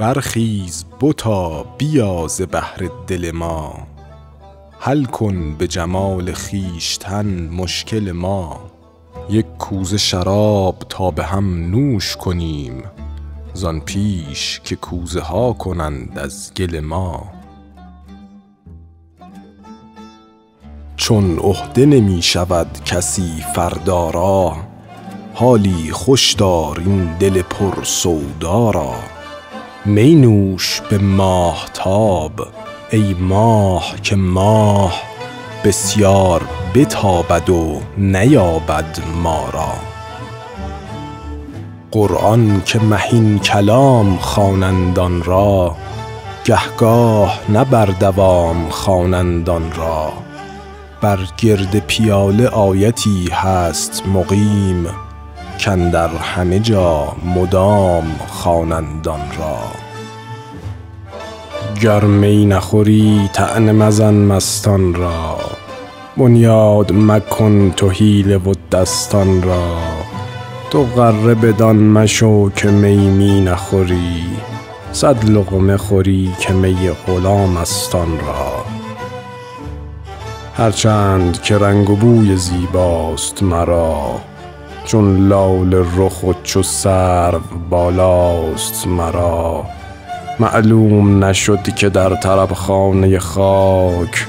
برخیز بتا بیا ز بحر دل ما، حل کن به جمال خویشتن مشکل ما. یک کوزه شراب تا به هم نوش کنیم، زان پیش که کوزه ها کنند از گل ما. چون عهده نمی شود کسی فردا را، حالی خوش دار این دل پر سودا را. می نوش به ماهتاب ای ماه که ماه، بسیار بتابد و نیابد ما را. قرآن که مهین کلام خوانند آن را، گهگاه نه بر دوام خوانند آن را. بر گرد پیاله آیتی هست مقیم، کاندر همه جا مدام خوانند آن را. گر می نخوری طعنه مزن مستان را، بنیاد مکن تو حیله و دستان را. تو غره بدان مشو که می می نخوری، صد لقمه خوری که می غلام است آن را. هرچند که رنگ و بوی زیباست مرا، چون لاله رخ و چو سرو بالاست مرا. معلوم نشد که در طرب خانه خاک،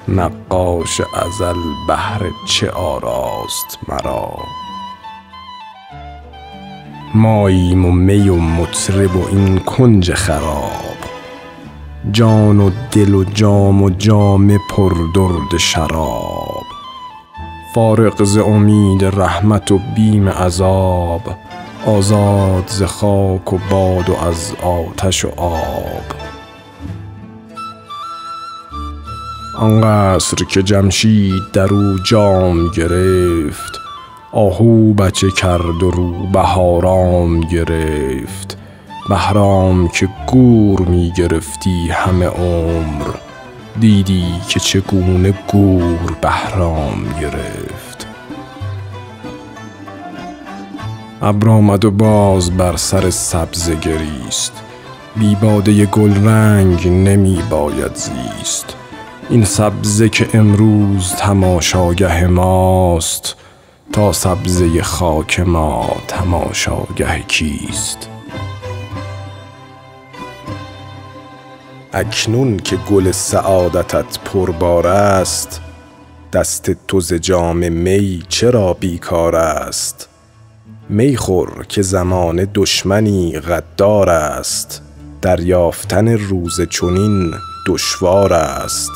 نقاش ازل بهر چه آراست مرا. ماییم و می و مطرب و این کنج خراب، جان و دل و جام و جامه پر درد شراب. فارغ ز امید رحمت و بیم عذاب، آزاد ز خاک و باد و از آتش و آب. آن قصر که جمشید در او جام گرفت، آهو بچه کرد و روبهارام گرفت. بهرام که گور می گرفتی همه عمر، دیدی که چگونه گور بهرام گرفت. ابر آمد و باز بر سر سبزه گریست، بی باده گل رنگ نمی باید زیست. این سبزه که امروز تماشاگه ماست، تا سبزه خاک ما تماشاگه کیست؟ اکنون که گل سعادتت پربار است، دست تو ز جام می چرا بیکار است؟ می خور که زمانه دشمنی غدار است، دریافتن روز چنین دشوار است.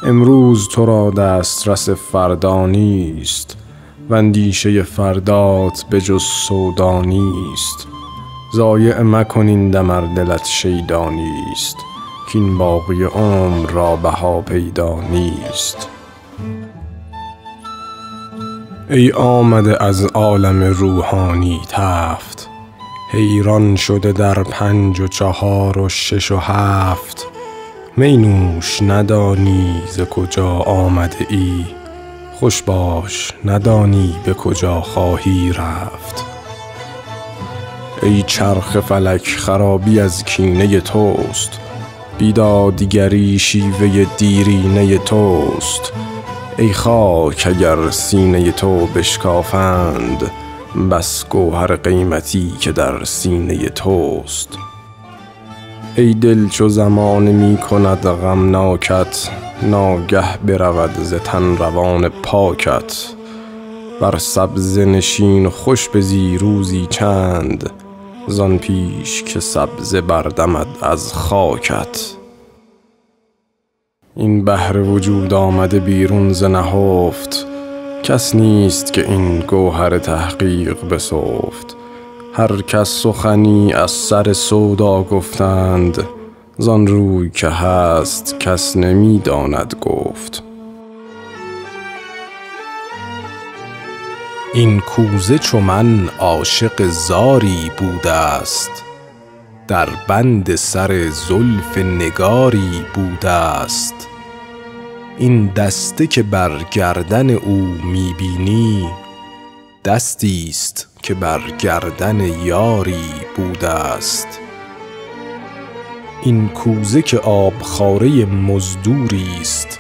امروز تو را دسترس فردا نیست، و اندیشه فردات به جز سودا نیست. ضایع مکن این دم ار دلت شیدا نیست، کاین باقی عمر را بها پیدا نیست. ای آمده از عالم روحانی تفت، حیران شده در 5 و 4 و 6 و 7. می نوش ندانی ز کجا آمده ای، خوش باش ندانی به کجا خواهی رفت. ای چرخ فلک خرابی از کینه توست، بیدادگری شیوه دیرینه توست. ای خاک اگر سینه تو بشکافند، بس گوهر قیمتی که در سینه توست. ای دل چو زمانه می کند غمناکت، ناگه برود ز تن روان پاکت. بر سبزه نشین خوش بزی روزی چند، زان پیش که سبزه بردمد از خاکت. این بحر وجود آمده بیرون ز نهفت، کس نیست که این گوهر تحقیق بسفت. هر کس سخنی از سر سودا گفتند، زان روی که هست کس نمی داند گفت. این کوزه چو من عاشق زاری بوده است، در بند سر زلف نگاری بوده است. این دسته که بر گردن او می بینی، دستی است که بر گردن یاری بوده است. این کوزه که آبخواره مزدوری است،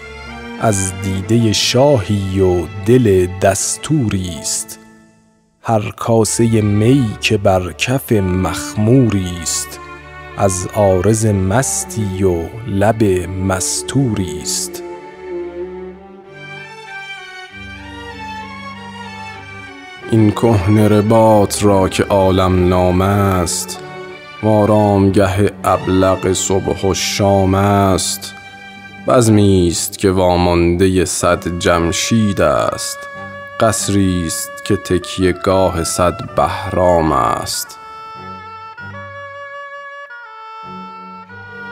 از دیده شاهی و دل دستوری است. هر کاسه می که بر کف مخموری است، از عارض مستی و لب مستوری است. این کهنه رباط را که عالم نام است، و آرامگه ابلق صبح و شام است. بزمی است که وامانده صد جمشید است، قصری است که تکیه گاه صد بهرام است.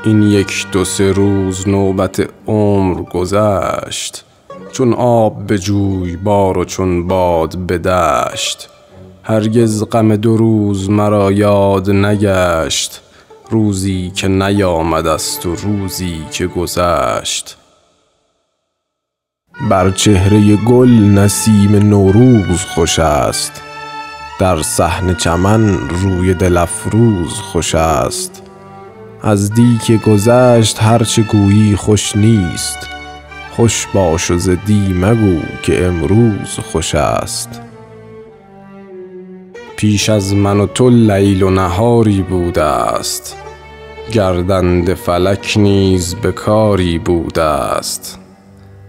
این یک دو سه روز نوبت عمر گذشت، چون آب به جویبار و چون باد به دشت. هرگز غم دو روز مرا یاد نگشت، روزی که نیامد است و روزی که گذشت. بر چهره گل نسیم نوروز خوش است، در صحن چمن روی دل افروز خوش است. از دی که گذشت هرچه گویی خوش نیست، خوش باش و ز دی مگو که امروز خوش است. پیش از من و تو لیل و نهاری بوده است، گردنده فلک نیز به کاری بوده است.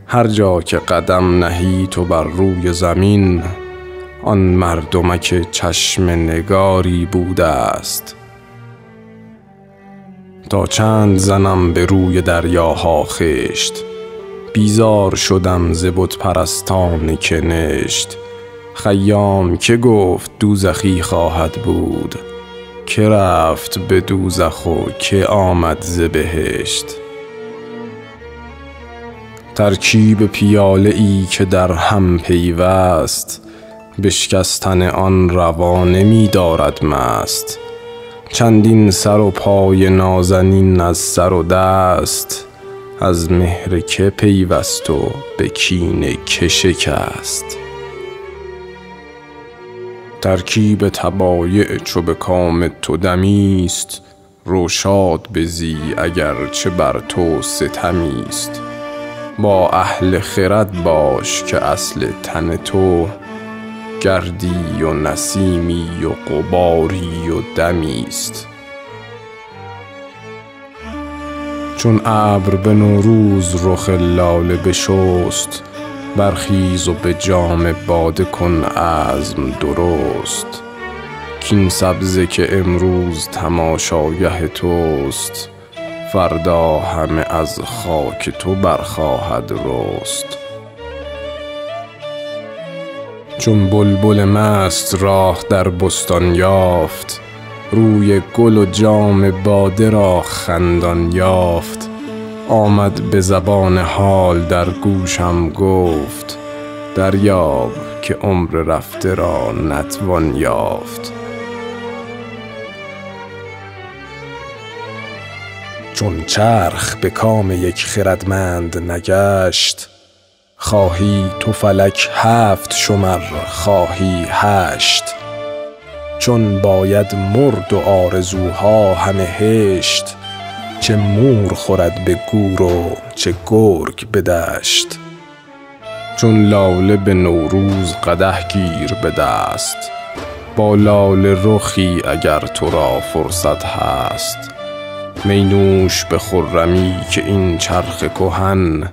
هر جا که قدم نهی تو بر روی زمین، آن مردمک چشم نگاری بوده است. تا چند زنم به روی دریاها خشت، بیزار شدم ز بت پرستان کنشت. خیام که گفت دوزخی خواهد بود، که رفت به دوزخ و که آمد ز بهشت. ترکیب پیاله ای که در هم پیوست، بشکستن آن روا نمی دارد مست. چندین سر و پای نازنین از سر و دست، از مهر که پیوست و به کین که شکست. ترکیب طبایع چو به کام تو دمیست، رو شاد بزی اگر چه بر تو ستمیست. با اهل خرد باش که اصل تن تو، گردی و نسیمی و غباری و دمیست. چون ابر به نوروز رخ لاله بشست، برخیز و به جام باده کن عزم درست. کین سبزه که امروز تماشاگه توست، فردا همه از خاک تو برخواهد رست. چون بلبل مست راه در بستان یافت، روی گل و جام باده را خندان یافت. آمد به زبان حال در گوشم گفت، دریاب که عمر رفته را نتوان یافت. چون چرخ به کام یک خردمند نگشت، خواهی تو فلک 7 شمر خواهی 8. چون باید مرد و آرزوها همه هشت، چه مور خورد به گور و چه گرگ به دشت. چون لاله به نوروز قدح گیر به دست، با لاله رخی اگر تو را فرصت هست. می نوش به خرمی که این چرخ کهن،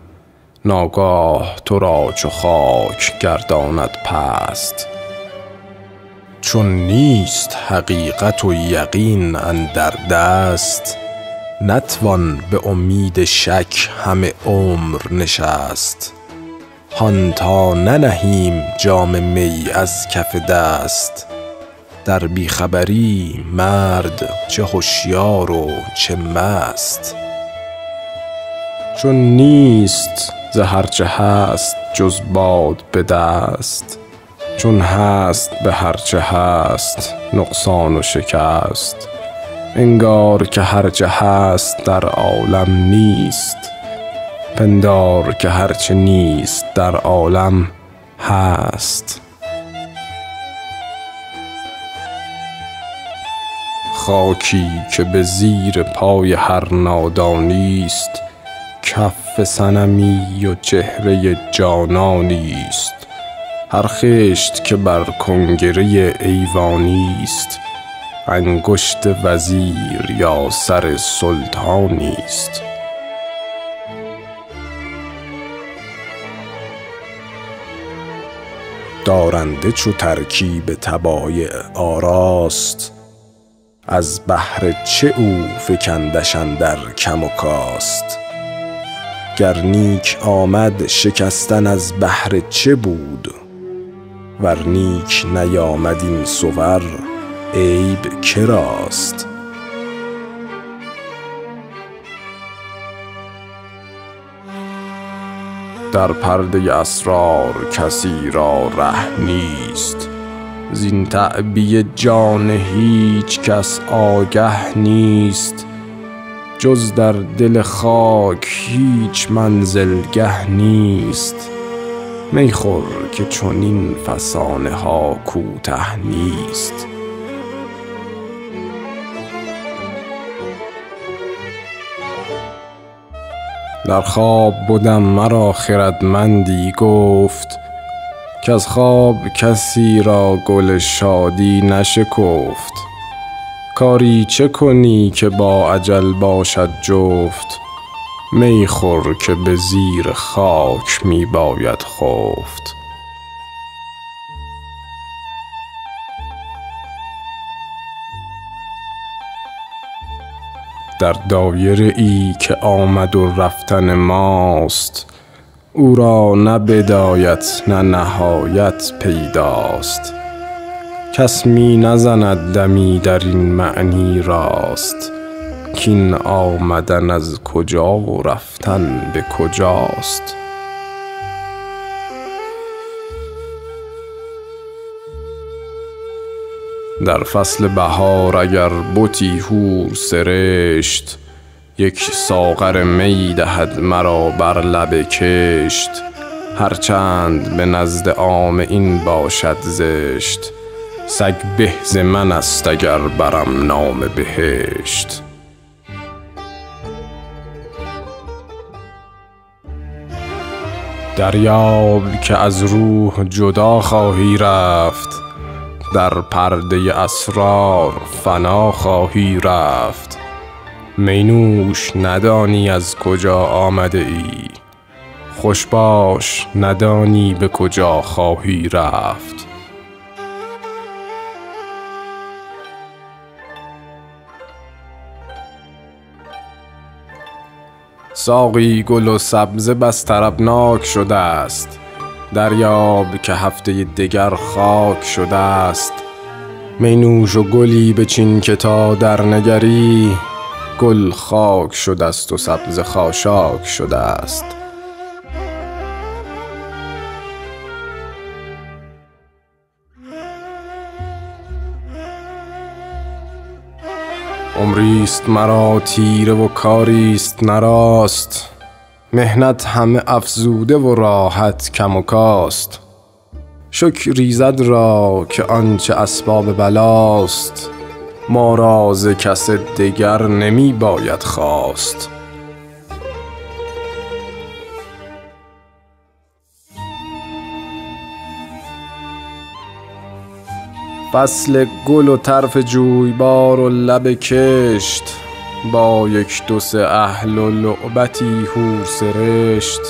ناگاه تو را چو خاک گرداند پست. چون نیست حقیقت و یقین اندر دست، نتوان به امید شک همه عمر نشست. هان تا ننهیم جام می از کف دست، در بیخبری مرد چه هوشیار و چه مست. چون نیست ز هرچه هست جز باد به دست، چون هست به هرچه هست نقصان و شکست. انگار که هرچه هست در عالم نیست، پندار که هرچه نیست در عالم هست. خاکی که به زیر پای هر نادانیست، کف صنمی و چهره جانانیست. هر خشت که بر کنگره ایوانیست، انگشت وزیر یا سر سلطانیست. دارنده چو ترکیب طبایع آراست، از بهر چه او فکندش اندر کم و کاست. گر نیک آمد شکستن از بهر چه بود، ور نیک نیامد این صور عیب کراست. در پرده اسرار کسی را ره نیست، زین تعبیه جان هیچ کس آگه نیست. جز در دل خاک هیچ منزلگه نیست، می خور که چنین فسانه ها کوته نیست. در خواب بدم مرا خردمندی گفت، که از خواب کسی را گل شادی نشکفت. کاری چه کنی که با اجل باشد جفت، می خور که به زیر خاک می باید خفت. در دایره ای که آمد و رفتن ماست، او را نه بدایت نه نهایت پیداست. کس می نزند دمی در این معنی راست، کین آمدن از کجا و رفتن به کجاست. در فصل بهار اگر بتی حور سرشت، یک ساغر می دهد مرا بر لب کشت. هرچند به نزد عام این باشد زشت، سگ به ز من است اگر برم نام بهشت. دریاب که از روح جدا خواهی رفت، در پرده اسرار فنا خواهی رفت. می نوش ندانی از کجا آمده ای، خوش باش ندانی به کجا خواهی رفت. ساقی گل و سبزه بس طربناک شده است، دریاب که هفته دگر خاک شده است. می نوش و گلی بچین که تا در نگری، گل خاک شده است و سبزه خاشاک شده است. عمریست مرا تیره و کاریست نراست، محنت همه افزوده و راحت کم و کاست. شکر ایزد را که آنچه اسباب بلاست، ما را ز کس دگر نمی باید خواست. فصل گل و طرف جویبار و لب کشت، با یک دو سه اهل و لعبتی حور سرشت.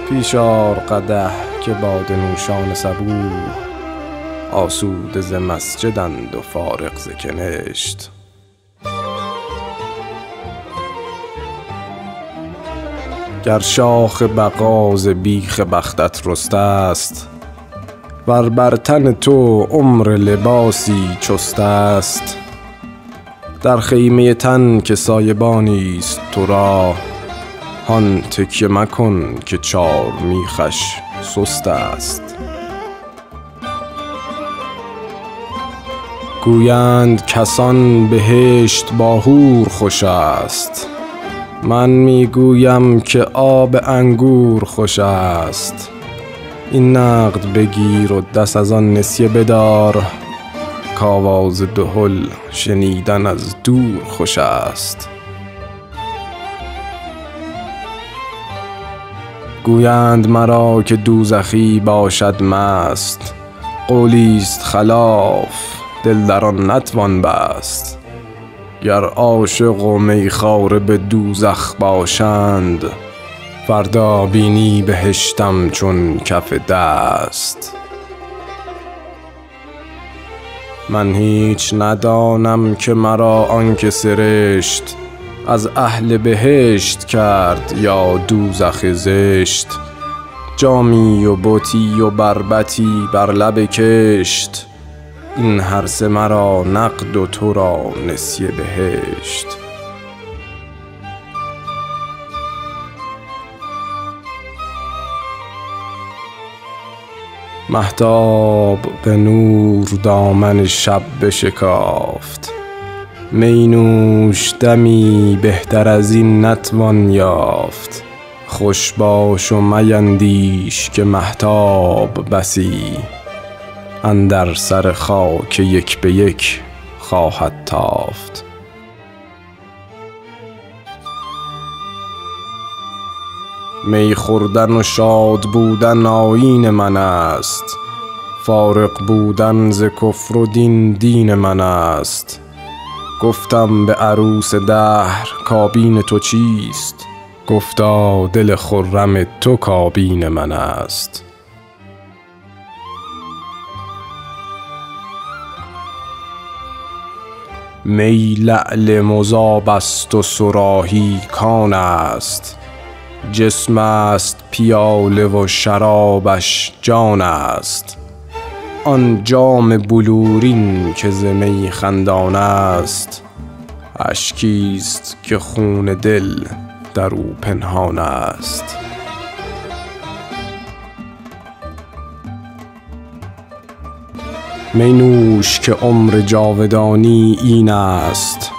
پیش آر قدح که باده نوشان صبوح، آسوده ز مسجدند و فارغ ز کنشت. گر شاخ بقا ز بیخ بختت رسته است، ور بر تن تو عمر لباسی چست است. در خیمه تن که سایبانیست تو را، هان تکیه مکن که چار میخش سست است. گویند کسان بهشت با حور خوش است، من میگویم که آب انگور خوش است. این نقد بگیر و دست از آن نسیه بدار، کاواز دهل شنیدن از دور خوش است. گویند مرا که دوزخی باشد مست، قولیست خلاف دل در آن نتوان بست. گر عاشق و میخواره به دوزخ باشند، فردا بینی بهشتم چون کف دست. من هیچ ندانم که مرا آنکه سرشت، از اهل بهشت کرد یا دوزخ زشت. جامی و بتی و بربطی بر لب کشت، این هر سه مرا نقد و تو را نسیه بهشت. مهتاب به نور دامن شب بشکافت، می نوش دمی بهتر از این نتوان یافت. خوش باش و میندیش که مهتاب بسی، اندر سر خاک یک به یک خواهد تافت. می خوردن و شاد بودن آیین من است، فارغ بودن ز کفر و دین من است. گفتم به عروس دهر کابین تو چیست، گفتا دل خرم تو کابین من است. می لعل مذاب است و صراحی کان است، جسم است پیاله و شرابش جان است. آن جام بلورین که ز می خندان است، اشکیست که خون دل در او پنهان است. می نوش که عمر جاودانی این است،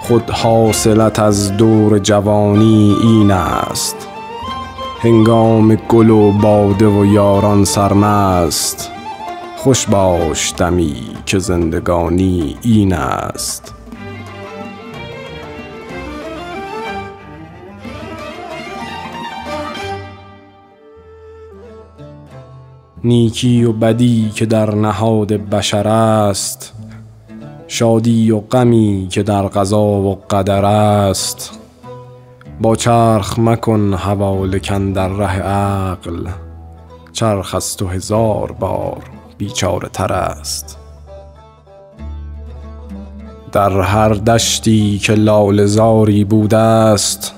خود حاصلت از دور جوانی این است. هنگام گل و باده و یاران سرمست، خوش باش دمی که زندگانی این است. نیکی و بدی که در نهاد بشر است، شادی و غمی که در قضا و قدر است. با چرخ مکن حواله کاندر ره عقل، چرخ از تو 1000 بار بیچاره تر است. در هر دشتی که لاله زاری بوده است،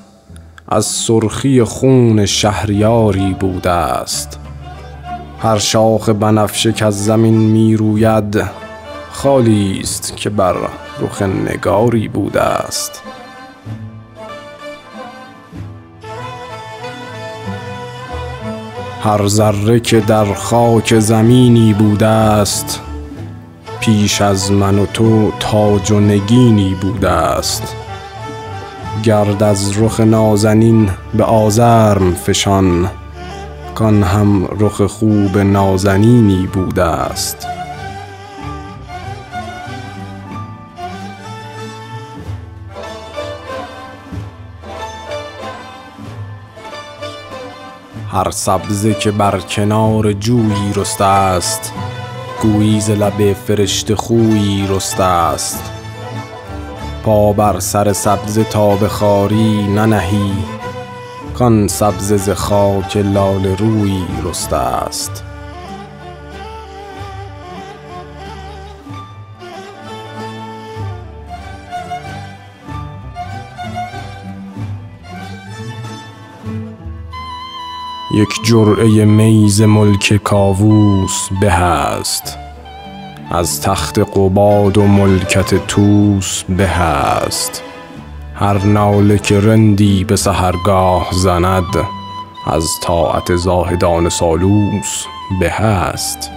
از سرخی خون شهریاری بوده است. هر شاخ بنفشه که از زمین می روید، خالی است که بر رخ نگاری بوده است. هر ذره که در خاک زمینی بوده است، پیش از من و تو تاج و نگینی بوده است. گرد از رخ نازنین به آزرم فشان، کان هم رخ خوب نازنینی بوده است. هر سبزه که بر کنار جویی رسته است، گویی ز لب فرشته خویی رسته است. پا بر سر سبزه تا به خواری ننهی، کان سبزه ز خاک لاله رویی رسته است. یک جرعه می ز ملک کاووس به است، از تخت قباد و ملکت طوس به است. هر ناله که رندی به سحرگاه زند، از طاعت زاهدان سالوس به است.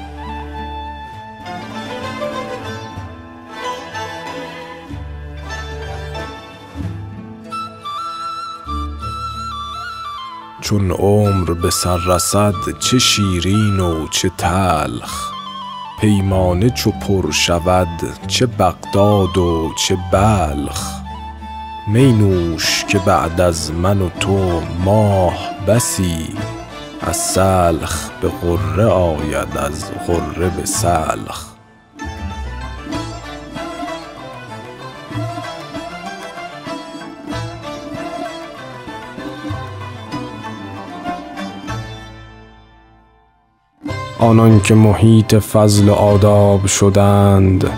چون عمر به سر رسد، چه شیرین و چه تلخ. پیمانه چو پر شود چه بغداد و چه بلخ. می نوش که بعد از من و تو ماه بسی، از سلخ به غره آید از غره به سلخ. آنان که محیط فضل و آداب شدند،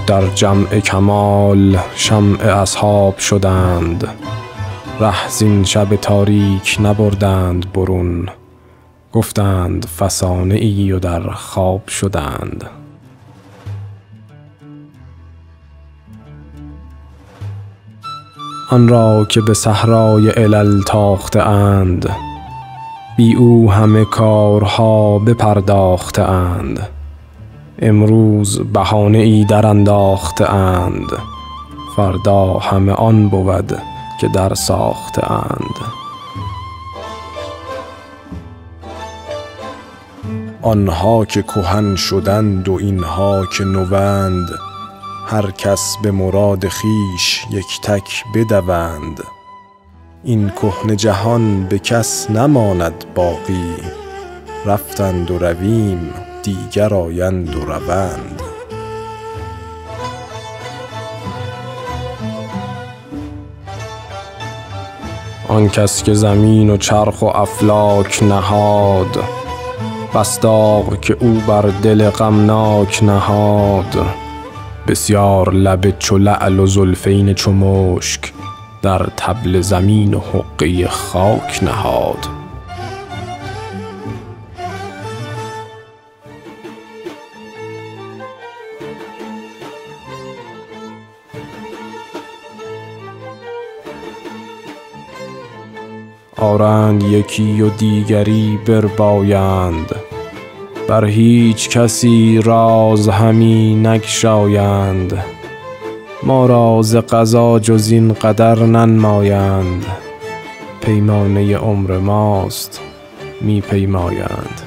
در جمع کمال شمع اصحاب شدند. ره زین شب تاریک نبردند برون، گفتند فسانه ای و در خواب شدند. آن را که به صحرای علل تاخته اند، بی او همه کارها بپرداخته اند. امروز بهانه ای در انداخته اند، فردا همه آن بود که در ساخته اند. آنها که کهن شدند و اینها که نوند، هر کس به مراد خویش یک تک بدوند. این کهنه جهان به کس نماند باقی، رفتند و رویم دیگر آیند و روند. آن کس که زمین و چرخ و افلاک نهاد، بس داغ که او بر دل غمناک نهاد. بسیار لب چو لعل و زلفین چو مشک، در طبل زمین و حقه خاک نهاد. آرند یکی و دیگری بربایند، بر هیچ کسی راز همی نگشایند. ما را ز قضا جز این قدر ننمایند، پیمانه عمر ماست می پیمایند.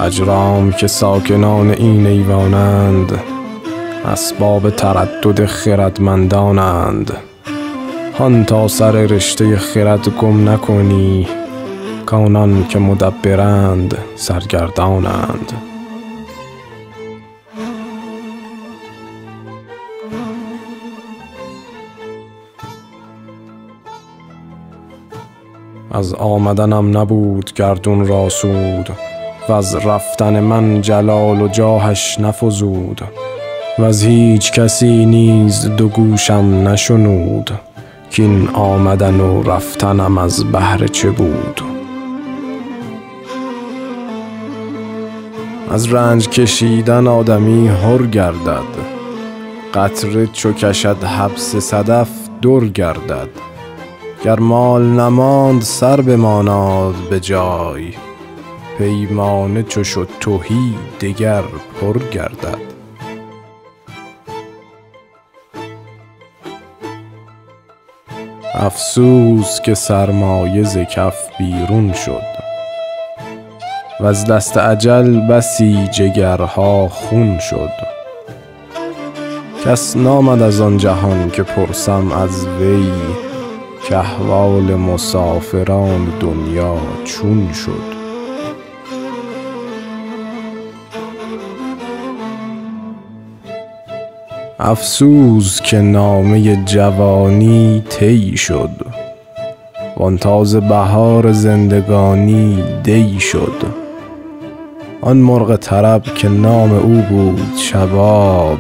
اجرام که ساکنان این ایوانند، اسباب تردد خردمندانند. هان تا سر رشته خرد گم نکنی، کانان که مدبرند سرگردانند. از آمدنم نبود گردون را سود، و از رفتن من جلال و جاهش نفزود. و از هیچ کسی نیز دو گوشم نشنود، کین آمدن و رفتنم از بهر چه بود. از رنج کشیدن آدمی حر گردد، قطره چو کشد حبس صدف در گردد. گر مال نماند سر بماناد به جای، پیمانه چو شد تهی دگر پر گردد. افسوس که سرمایه ز کف بیرون شد، وز دست اجل بسی جگرها خون شد. کس نامد از آن جهان که پرسم از وی، که احوال مسافران دنیا چون شد. افسوس که نامه جوانی طی شد، وان تازه بهار زندگانی دی شد. آن مرغ طرب که نام او بود شباب،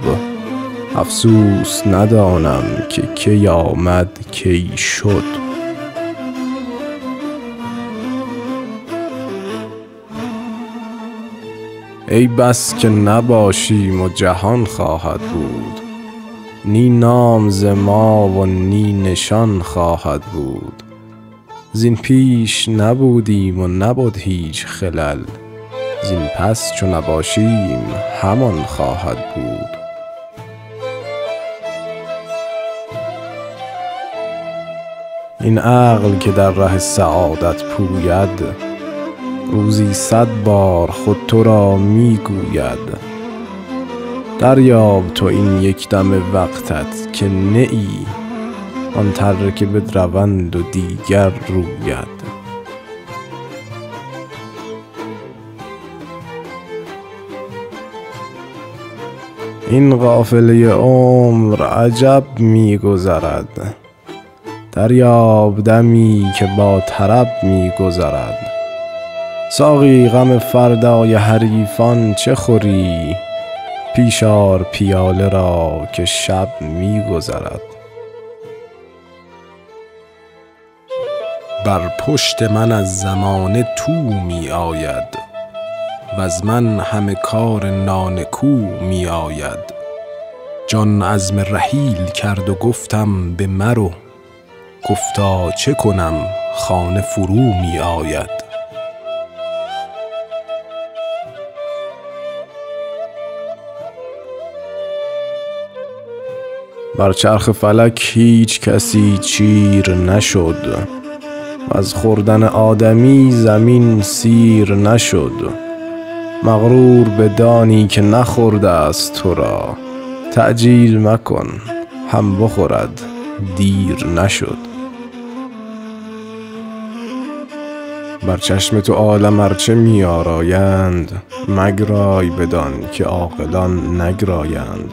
افسوس ندانم که کی آمد کی شد. ای بس که نباشیم و جهان خواهد بود، نی نام ز ما و نی نشان خواهد بود. زین پیش نبودیم و نبود هیچ خلل، زین پس چو نباشیم همان خواهد بود. این عقل که در ره سعادت پوید، روزی 100 بار خود تو را میگوید. دریاب تو این یک دم وقتت که نه ای، آن تره که بدروند و دیگر روید. این قافله عمر عجب میگذرد، دریاب دمی که با طرب میگذرد. ساقی غم فردای حریفان چه خوری، پیش آر پیاله را که شب میگذرد. بر پشت من از زمانه تو می آید، وز من همه کار نانکو می آید. جان عزم رحیل کرد و گفتم به مرو، گفتا چه کنم خانه فرو می آید. بر چرخ فلک هیچ کسی چیر نشد، و از خوردن آدمی زمین سیر نشد. مغرور بدانی که نخورده است تو را، تعجیل مکن هم بخورد دیر نشد. بر چشم تو عالم ارچه می آرایند، مگرای بدان که عاقلان نگرایند.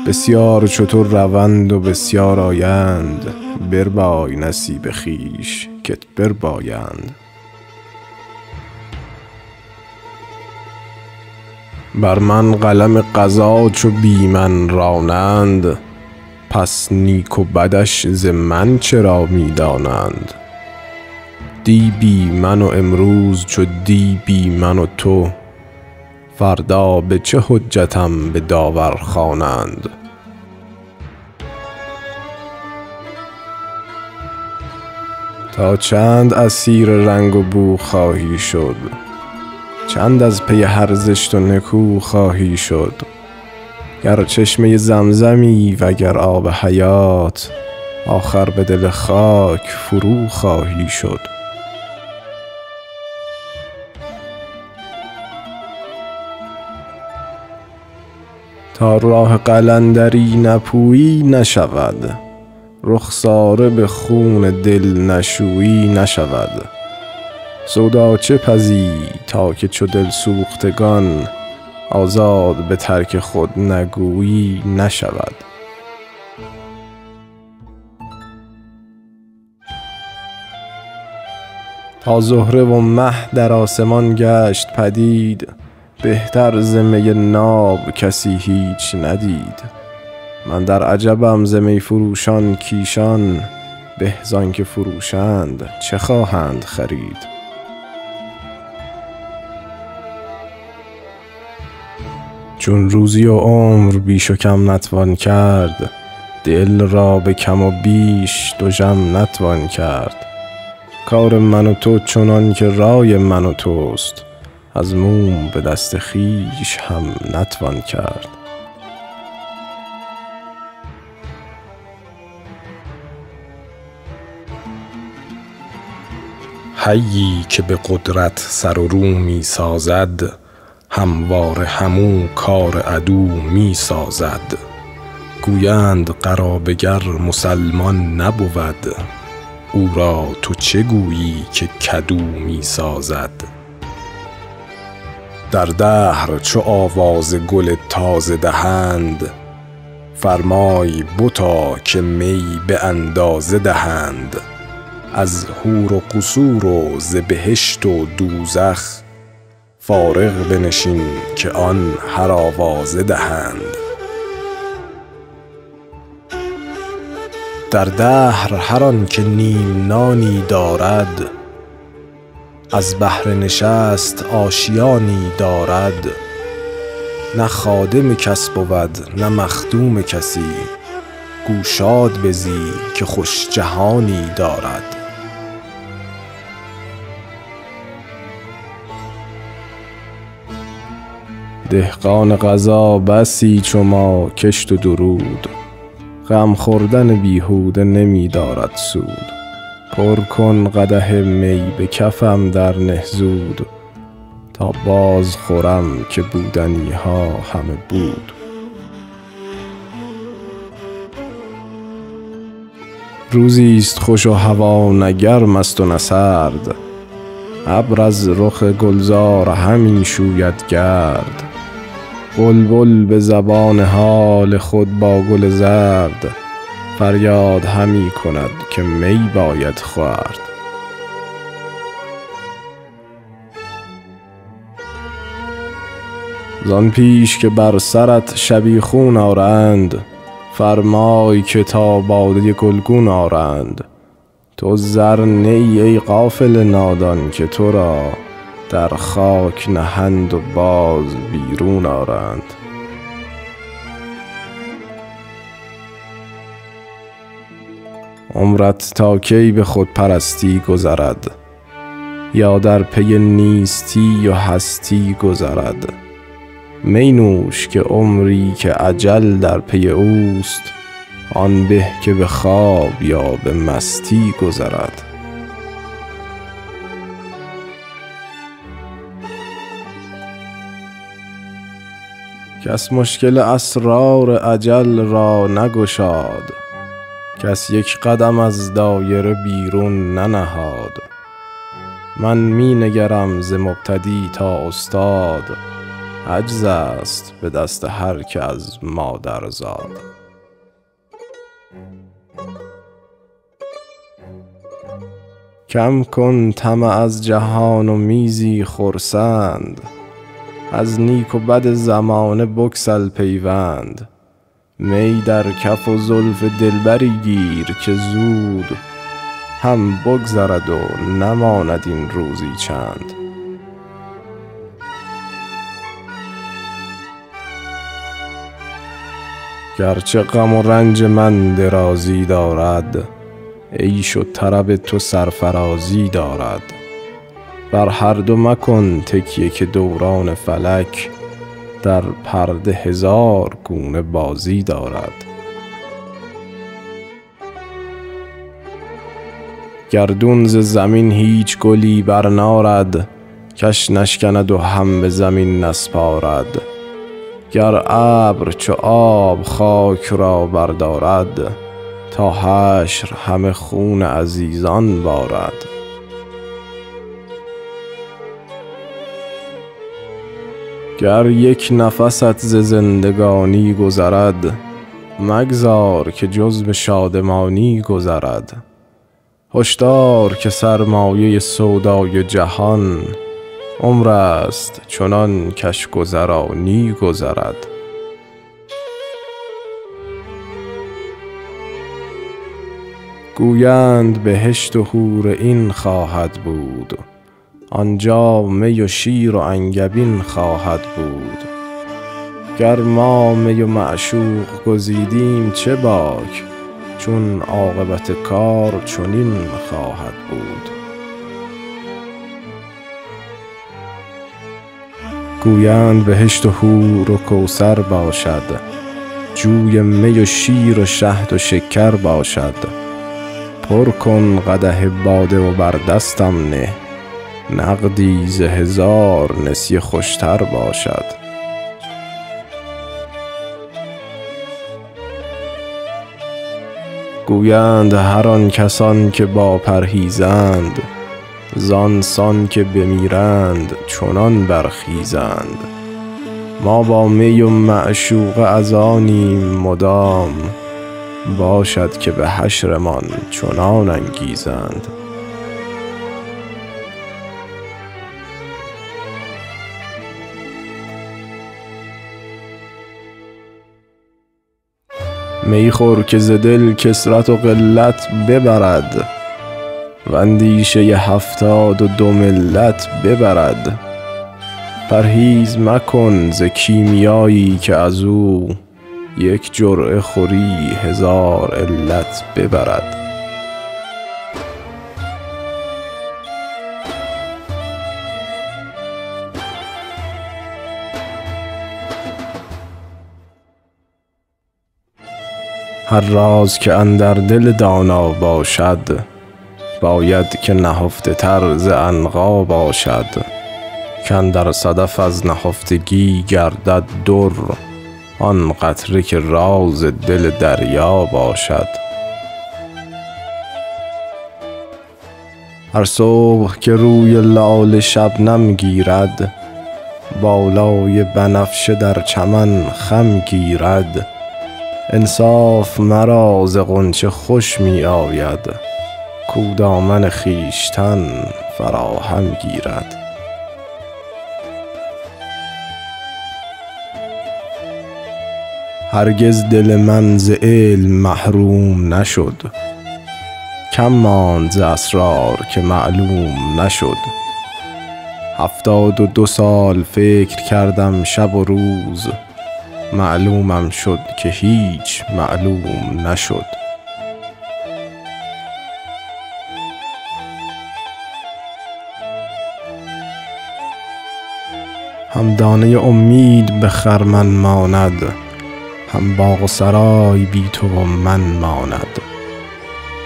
بسیار چطور روند و بسیار آیند، بربای نصیب خویش کت بربایند. بر من قلم قضا چو بی من رانند، پس نیک و بدش ز من چرا می دانند. دی بی من و امروز چو دی بی من و تو، فردا به چه حجتم به داور خوانند. تا چند اسیر رنگ و بو خواهی شد، چند از پی هر زشت و نکو خواهی شد. گر چشمه زمزمی و گر آب حیات، آخر به دل خاک فرو خواهی شد. تا راه قلندری نپویی نشود، رخساره به خون دل نشویی نشود. سودا چه پزی تا که چو دل سوختگان، آزاد به ترک خود نگویی نشود. تا زهره و مه در آسمان گشت پدید، بهتر ز می ناب کسی هیچ ندید. من در عجبم ز می فروشان کیشان، به زان که فروشند چه خواهند خرید. چون روزی و عمر بیش و کم نتوان کرد، دل را به کم و بیش دژم نتوان کرد. کار من و تو چنان که رای من و توست، از موم به دست خویش هم نتوان کرد. حیی که به قدرت سر و رو می سازد، همواره همو کار عدو می سازد. گویند قرابگر مسلمان نبود، او را تو چه گویی که کدو می سازد. در دهر چو آواز گل تازه دهند، فرمای بتا که می به اندازه دهند. از حور و قصور و ز بهشت و دوزخ، فارغ بنشین که آن هر آوازه دهند. در دهر هر آن که نیم نانی دارد، از بهر نشست آشیانی دارد. نه خادم کس بود نه مخدوم کسی، گو شاد بزی که خوش جهانی دارد. دهقان قضا بسی چو ما کشت و درود، غم خوردن بیهوده نمی دارد سود. پر کن قدح می به کفم در نه زود، تا باز خورم که بودنی ها همه بود. روزیست خوش و هوا نه گرم است و نه سرد، ابر از رخ گلزار همی شوید گرد. بلبل به زبان حال خود با گل زرد، فریاد همی کند که می باید خورد. زان پیش که بر سرت شبیخون آرند، فرمای که تا باده گلگون آرند. تو زر نه ای غافل نادان که تو را در خاک نهند و باز بیرون آرند. عمرت تا کی به خود پرستی گذرد، یا در پی نیستی و هستی گذرد. می نوش که عمری که اجل در پی اوست، آن به که به خواب یا به مستی گذرد. کس مشکل اسرار اجل را نگشاد، کس یک قدم از دایره بیرون ننهاد. من می نگرم ز مبتدی تا استاد، عجز است به دست هر که از مادر زاد. کم کن طمع از جهان و میزی خرسند، از نیک و بد زمانه بگسل پیوند. می در کف و زلف دلبری گیر که زود، هم بگذرد و نماند این روزی چند. گرچه غم و رنج من درازی دارد، عیش و طرب تو سرفرازی دارد. بر هر دو مکن تکیه که دوران فلک، در پرده هزار گونه بازی دارد. گردون ز زمین هیچ گلی برنارد، کش نشکند و هم به زمین نسپارد. گر ابر چو آب خاک را بردارد، تا حشر همه خون عزیزان بارد. گر یک نفست ز زندگانی گذرد، مگذار که جز به شادمانی گذرد. هشدار که سرمایه سودای جهان، عمر است چنان کش گذرانی گذرد. گویند بهشت و حور این خواهد بود، آنجا می و شیر و انگبین خواهد بود. گر ما می و معشوق گزیدیم چه باک، چون عاقبت کار چنین خواهد بود. گویند بهشت و حور و کوثر باشد، جوی می و شیر و شهد و شکر باشد. پر کن قدح باده و بر دستم نه، نقدی ز هزار نسیه خوشتر باشد. گویند هر آن کسان که با پرهیزند، زان سان که بمیرند چنان برخیزند. ما با می و معشوقه از آنیم مدام، باشد که به حشرمان چنان انگیزند. می خور که ز دل کثرت و قلت ببرد، و اندیشه 72 ملت ببرد. پرهیز مکن ز کیمیایی که از او، یک جرعه خوری 1000 علت ببرد. هر راز که اندر دل دانا باشد، باید که نهفته تر ز عنقا باشد. کاندر صدف از نهفتگی گردد در، آن قطره که راز دل دریا باشد. هر صبح که روی لاله شبنم گیرد، بالای بنفشه در چمن خم گیرد. انصاف مرا ز غنچه خوش می آید، کو دامن خویشتن فراهم گیرد. هرگز دل من ز علم محروم نشد، کم ماند ز اسرار که معلوم نشد. 72 سال فکر کردم شب و روز، معلومم شد که هیچ معلوم نشد. هم دانه امید به خرمن ماند، هم باغ و سرای بی تو و من ماند.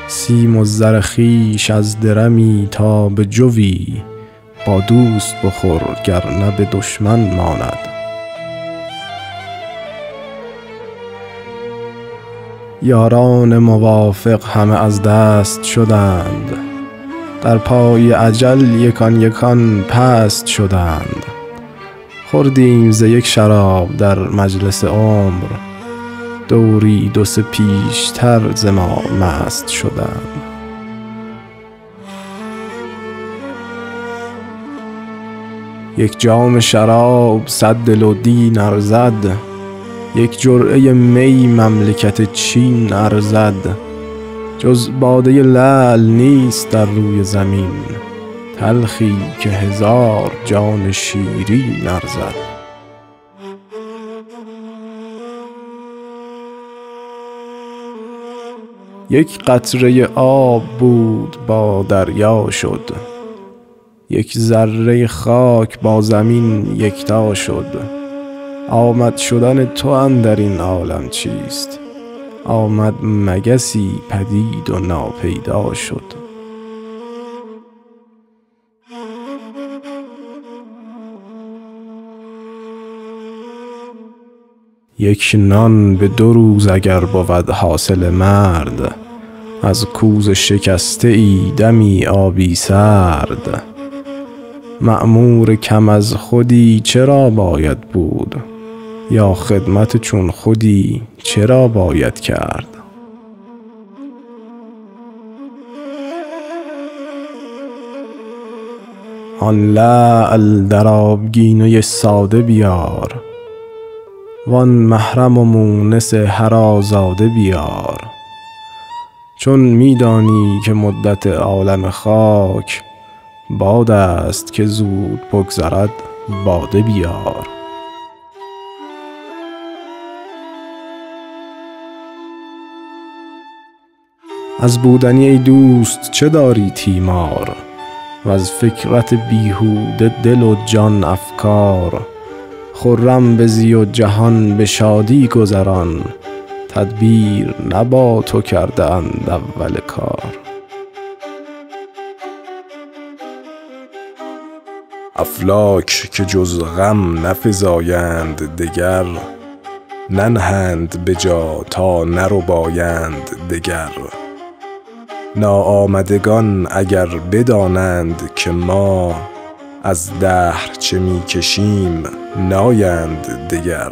سیم و زر خویش از درمی تا به جوی، با دوست بخور گر نه به دشمن ماند. یاران موافق همه از دست شدند، در پای اجل یکان یکان پست شدند. خوردیم ز یک شراب در مجلس عمر، دوری دو سه پیشتر ز ما مست شدند. یک جام شراب 100 دل و دین ارزد، یک جرعه می مملکت چین ارزد. جز باده لعل نیست در روی زمین، تلخی که 1000 جان شیرین ارزد. یک قطره آب بود با دریا شد، یک ذره خاک با زمین یکتا شد. آمد شدن تو اندر این عالم چیست؟ آمد مگسی پدید و ناپیدا شد. یک نان به 2 روز اگر بود حاصل مرد، از کوزه شکسته ای دمی آبی سرد. مأمور کم از خودی چرا باید بود، یا خدمت چون خودی چرا باید کرد. آن لعل در آبگینه ساده بیار، وان محرم و مونس هر آزاده بیار. چون میدانی که مدت عالم خاک، باد است که زود بگذرد باده بیار. از بودنی ای دوست چه داری تیمار، و از فکرت بیهوده دل و جان افکار. خرم بزی و جهان به شادی گذران، تدبیر نه با تو کرده اند اول کار. افلاک که جز غم نفزایند دگر، ننهند به جا تا نربایند دگر. ناآمدگان اگر بدانند که ما، از دهر چه می کشیم نایند دگر.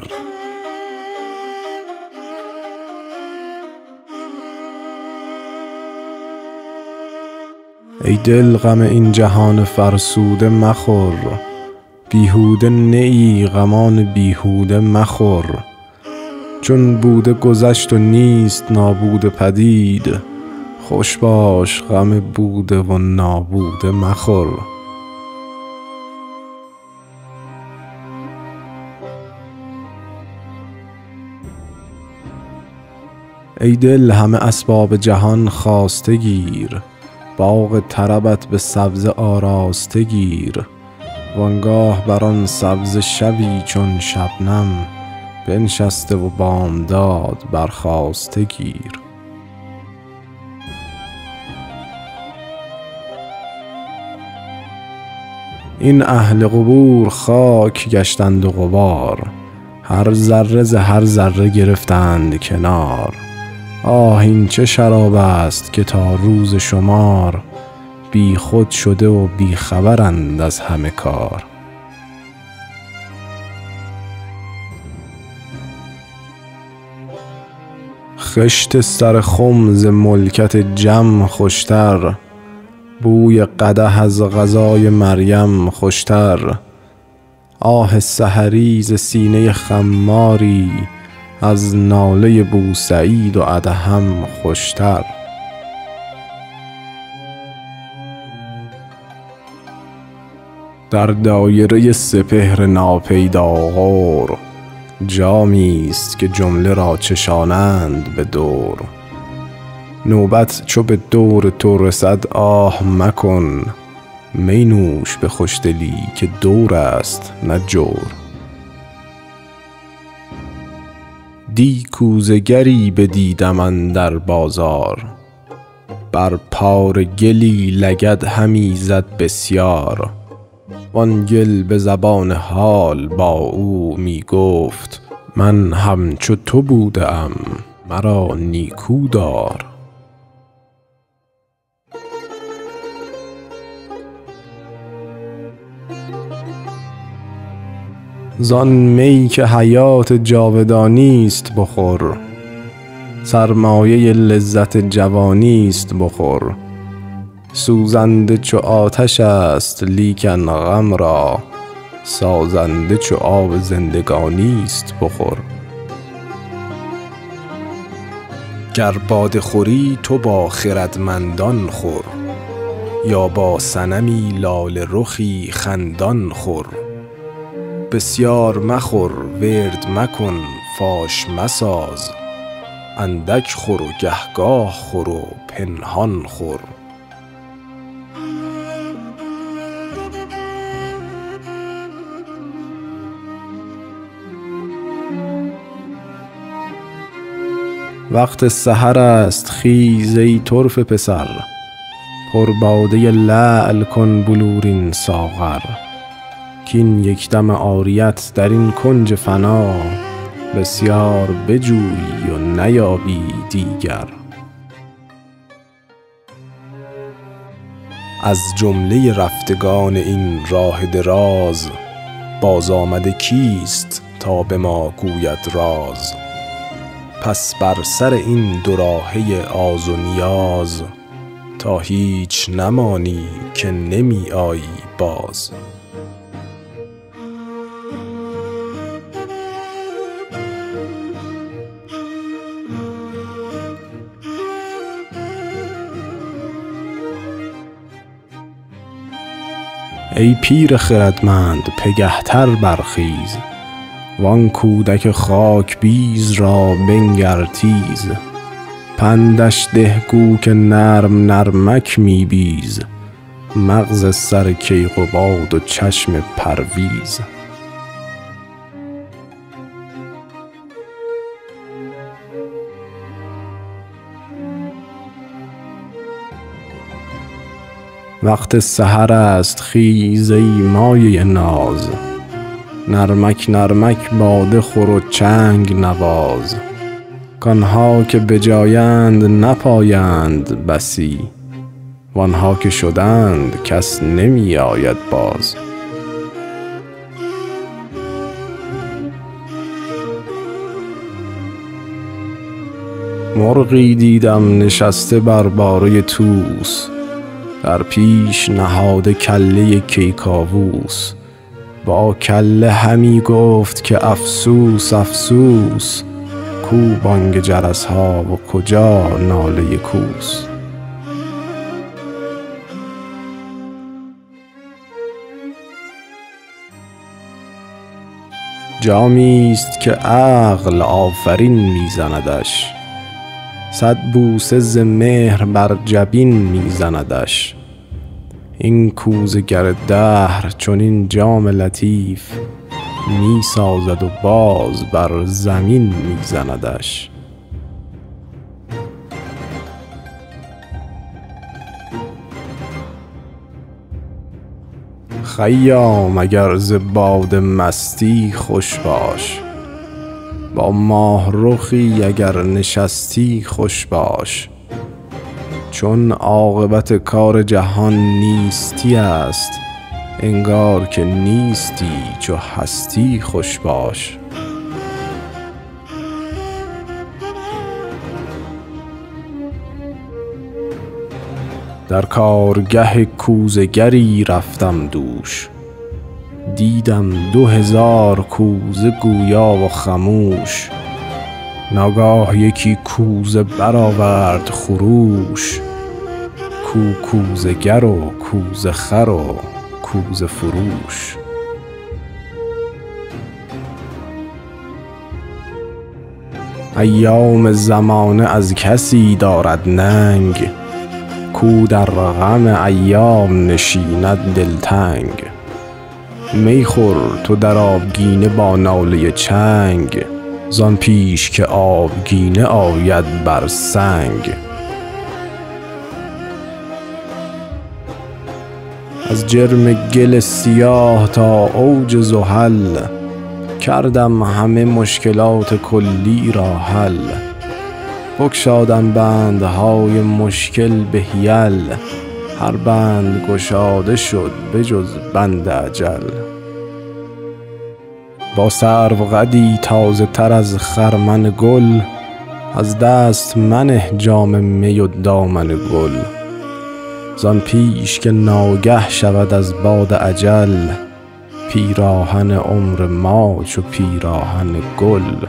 ای دل غم این جهان فرسوده مخور، بیهوده نه ای غمان بیهوده مخور. چون بوده گذشت و نیست نابوده پدید، خوش باش غم بوده و نابوده مخور. ای دل همه اسباب جهان خواسته گیر، باغ طربت به سبزه آراسته گیر. وانگاه بر آن سبزه شبی چون شبنم، بنشسته و بامداد برخاسته گیر. این اهل قبور خاک گشتند و غبار، هر ذره ز هر ذره گرفتند کنار. آه این چه شراب است که تا روز شمار، بی خود شده و بی خبرند از همه کار. خشت سر خم ز ملکت جم خوشتر، بوی قدح از غذای مریم خوشتر. آه سحری ز سینه خماری، از ناله بوسعید و ادهم خوشتر. در دایره سپهر ناپیدا غور، جامی است که جمله را چشانند به دور. نوبت چو به دور تو رسد آه مکن، می نوش به خوشدلی که دور است نه جور. دی کوزه گری بدیدم اندر بازار، بر پار گلی لگد همی زد بسیار. وان گل به زبان حال با او می گفت، من همچو تو بوده ام مرا نیکو دار. زان می که حیات جاودانی است بخور، سرمایه لذت جوانی است بخور. سوزنده چو آتش است لیکن غم را، سازنده چو آب زندگانی است بخور. گر باده خوری تو با خردمندان خور، یا با صنمی لاله رخی خندان خور. بسیار مخور ورد مکن فاش مساز، اندک خور و گهگاه خور و پنهان خور. وقت سحر است خیز ای طرف پسر، پر باده لعل کن بلورین ساغر. کین یک دم عاریت در این کنج فنا، بسیار بجویی و نیابی دیگر. از جمله رفتگان این راه دراز، باز آمده کیست تا به ما گوید راز. پس بر سر این دو راهه آز و نیاز، تا هیچ نمانی که نمی آیی باز. ای پیر خردمند پگهتر برخیز، وان کودک خاک بیز را بنگر تیز. پندش ده گو که نرم نرمک می بیز، مغز سر کیقباد و چشم پرویز. وقت سحر است خیز ای مایه ناز، نرمک نرمک باده خور و چنگ نواز. کانها که بجایند نپایند بسی، وانها که شدند کس نمی آید باز. مرغی دیدم نشسته بر باره طوس، در پیش نهاده کله کیکاووس. با کله همی گفت که افسوس افسوس، کو بانگ جرس ها و کجا ناله کوس. جامی است که عقل آفرین میزندش، صد بوسه ز مهر بر جبین میزندش. این کوزه گر دهر چنین جام لطیف، می سازد و باز بر زمین می زندش. خیام اگر ز باد مستی خوش باش، با ماه رخی اگر نشستی خوش باش. چون عاقبت کار جهان نیستی است، انگار که نیستی چو هستی خوش باش. در کارگه کوزه گری رفتم دوش، دیدم 2000 کوزه گویا و خموش. ناگاه یکی کوزه برآورد خروش، کو کوزه گر و کوزه خر و کوزه فروش. ایام زمانه از کسی دارد ننگ، کو در غم ایام نشیند دلتنگ. می خور تو در آبگینه با ناله چنگ، زان پیش که آبگینه آید بر سنگ. از جرم گل سیاه تا اوج زحل، کردم همه مشکلات کلی را حل. بگشادم بندهای مشکل به حیل، هر بند گشاده شد به جز بند اجل. با سرو قدی تازه تر از خرمن گل، از دست منه جام می و دامن گل. زان پیش که ناگه شود از باد اجل، پیراهن عمر ما چو پیراهن گل.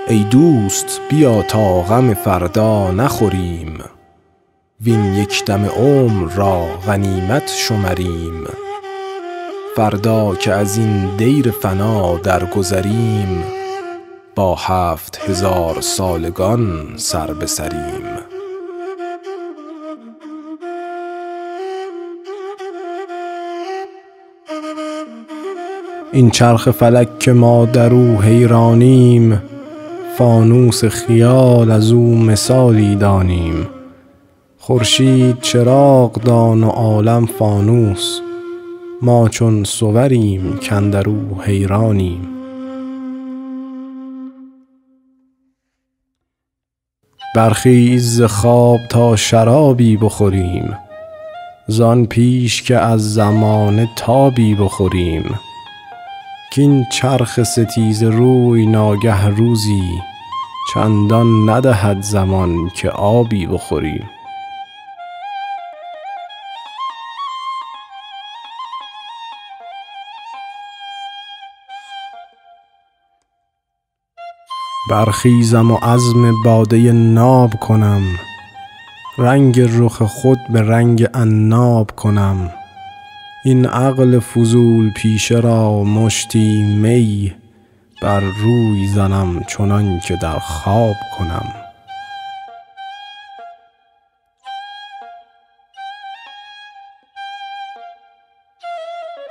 ای دوست بیا تا غم فردا نخوریم، وین یک دم عمر را غنیمت شمریم. فردا که از این دیر فنا درگذریم، با 7000 سالگان سر به سریم. این چرخ فلک که ما در او حیرانیم، فانوس خیال از او مثالی دانیم. خورشید چراغ دان و عالم فانوس، ما چون صوریم کاندر او حیرانیم. برخیز ز خواب تا شرابی بخوریم، زان پیش که از زمانه تابی بخوریم. کین چرخ ستیزه روی ناگه روزی، چندان ندهد زمان که آبی بخوریم. برخیزم و عزم باده ناب کنم، رنگ رخ خود به رنگ عناب کنم. این عقل فضول پیشه را مشتی می، بر روی زنم چنان که در خواب کنم.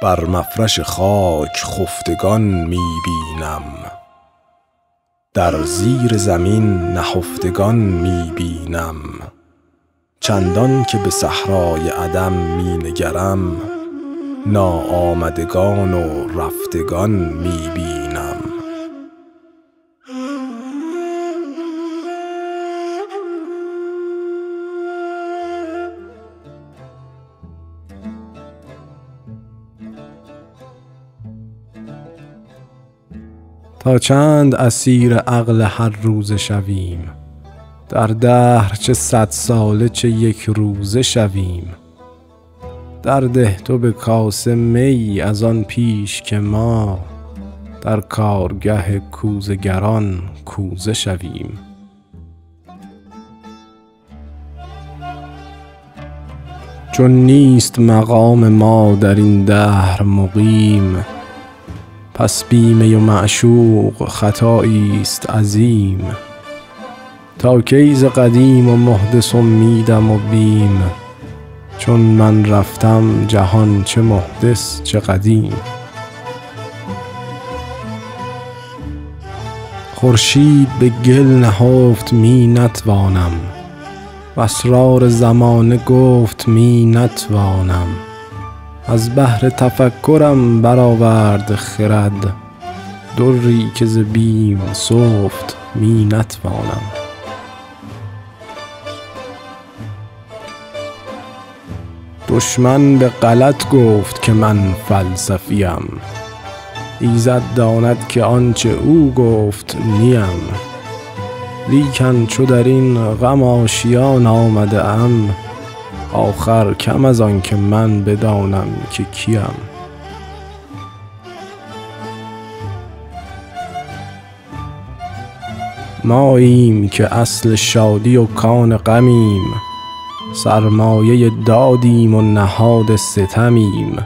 بر مفرش خاک خفتگان می بینم، در زیر زمین نهفتگان می بینم. چندان که به صحرای عدم می نگرم، ناآمدگان و رفتگان می بینم. تا چند اسیر عقل هر روزه شویم، در دهر چه 100 ساله چه یک روزه شویم. درده تو به کاسه می از آن پیش که ما، در کارگه کوزه گران کوزه شویم. چون نیست مقام ما در این دهر مقیم، پس بی می و معشوق خطایی است عظیم. تا کی ز قدیم و محدث امیدم و بیم. چون من رفتم جهان چه محدث چه قدیم. خورشید به گل نهفت می نتوانم، و اسرار زمانه گفت می نتوانم. از بحر تفکرم برآورد خرد، دری که ز بیم سفت می نتوانم. دشمن به غلط گفت که من فلسفیم، ایزد داند که آنچه او گفت نیم. لیکن چو در این غم آشیان آمده ام، آخر کم از آن که من بدانم که کیم. ماییم که اصل شادی و کان غمیم، سرمایه دادیم و نهاد ستمیم.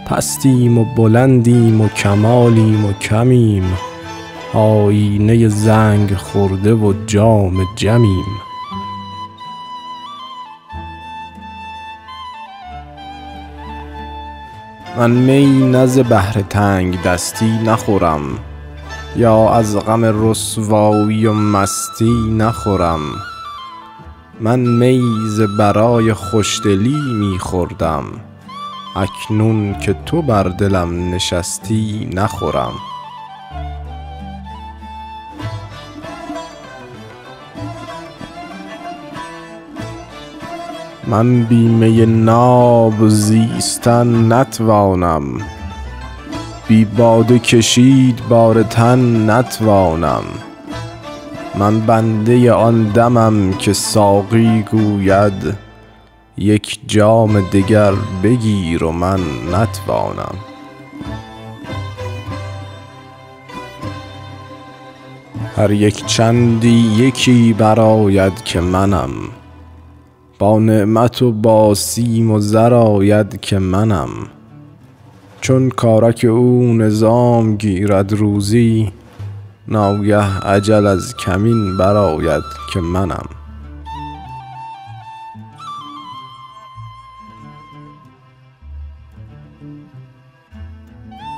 پستیم و بلندیم و کمالیم و کمیم، آیینه زنگ خورده و جام جمیم. من می نه ز بحر تنگ دستی نخورم، یا از غم رسوایی و مستی نخورم. من می ز برای خوشدلی می خوردم، اکنون که تو بر دلم نشستی نخورم. من بی می ناب زیستن نتوانم، بی باده کشید بار تن نتوانم. من بنده آن دمم که ساقی گوید، یک جام دگر بگیر و من نتوانم. هر یک چندی یکی برآید که منم، با نعمت و با سیم و زر آید که منم. چون کارک او نظام گیرد روزی، ناگه اجل از کمین برآید که منم.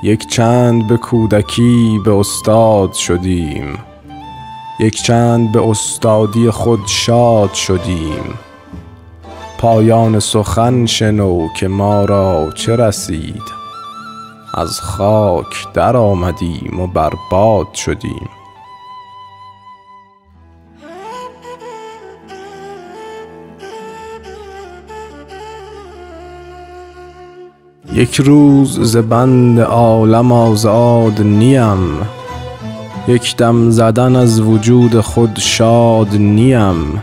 یک چند به کودکی به استاد شدیم، یک چند به استادی خود شاد شدیم. پایان سخن شنو که ما را چه رسید، از خاک در آمدیم و برباد شدیم. یک روز ز بند عالم آزاد نیم، یک دم زدن از وجود خود شاد نیم.